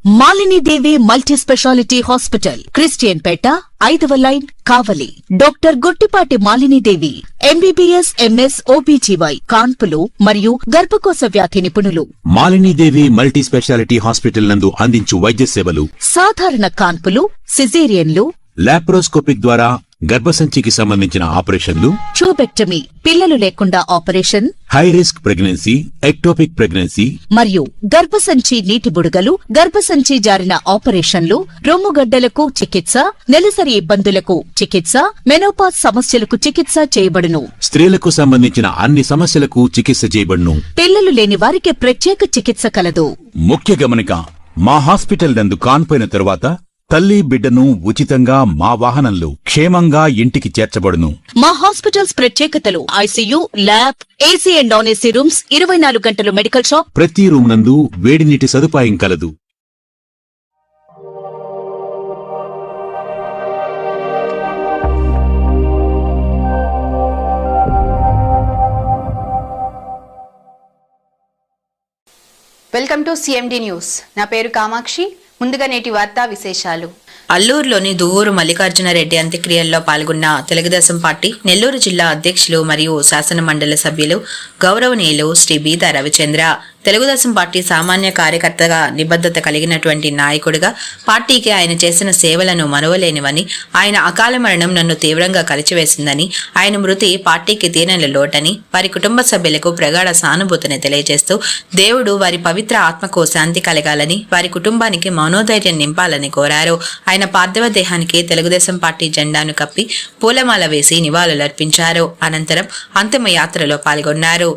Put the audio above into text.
Malini Devi multi speciality hospital, Christian Peta, 5వ line, Kavali. Doctor Guttipati Malinidevi, MBBS, MS, OBGY, కాన్పులు మరియు గర్భకోశ వ్యాధి నిపుణులు. మాలినీదేవి మల్టీ స్పెషాలిటీ హాస్పిటల్ నందు అందించు వైద్య సేవలు: సాధారణ కాన్పులు, సిజేరియన్లు, లాప్రోస్కోపిక్ ద్వారా గర్భసంచికి సంబంధించిన ఆపరేషన్లు, ట్యూబెక్టమీ, పిల్లలు లేకుండా operation, high risk pregnancy, ectopic pregnancy మరియు గర్భసంచి నీటి బుడగలు, గర్భసంచి జారిన ఆపరేషన్లు, రొమ్ముగడ్డలకు చికిత్స, నెలసరి ఇబ్బందులకు చికిత్స, మెనోపాజ్ సమస్యలకు చికిత్స చేయబడును. స్త్రీలకు సంబంధించిన అన్ని సమస్యలకు చికిత్స చేయబడును. పిల్లలు లేని వారికి ప్రత్యేక చికిత్స కలదు. ముఖ్య గమనిక: మా హాస్పిటల్ నందు కాన్పోయిన తరువాత తల్లి బిడ్డను ఉచితంగా మా వాహనంలో క్షేమంగా ఇంటికి చేర్చబడును. మా హాస్పిటల్స్ ప్రత్యేకతలు: ICU, lab, AC and non AC rooms, 24 గంటలు మెడికల్ షాప్, ప్రతి రూమ్ నందు వేడి నీటి సదుపాయం కలదు. Welcome to CMD news. నా పేరు కామాక్షి. ముందుగా నేటి వార్తా విశేషాలు. అల్లూరులోని దువ్వూరు మల్లికార్జునరెడ్డి అంత్యక్రియల్లో పాల్గొన్న తెలుగుదేశం పార్టీ నెల్లూరు జిల్లా అధ్యక్షులు మరియు శాసన మండలి సభ్యులు గౌరవనీయులు శ్రీ బీదా రవిచంద్ర. తెలుగుదేశం పార్టీ సామాన్య కార్యకర్తగా నిబద్ధత కలిగినటువంటి నాయకుడిగా పార్టీకి ఆయన చేసిన సేవలను మరువలేనివని, ఆయన అకాల మరణం నన్ను తీవ్రంగా కలిచివేసిందని, ఆయన మృతి పార్టీకి తీరని లోటని, వారి కుటుంబ సభ్యులకు ప్రగాఢ సానుభూతిని తెలియజేస్తూ దేవుడు వారి పవిత్ర ఆత్మకు శాంతి కలగాలని, వారి కుటుంబానికి మనోధైర్యం నింపాలని కోరారు. ఆయన పార్థివ దేహానికి తెలుగుదేశం పార్టీ జెండాను కప్పి పూలమాల వేసి నివాళులర్పించారు. అనంతరం అంతిమ యాత్రలో పాల్గొన్నారు.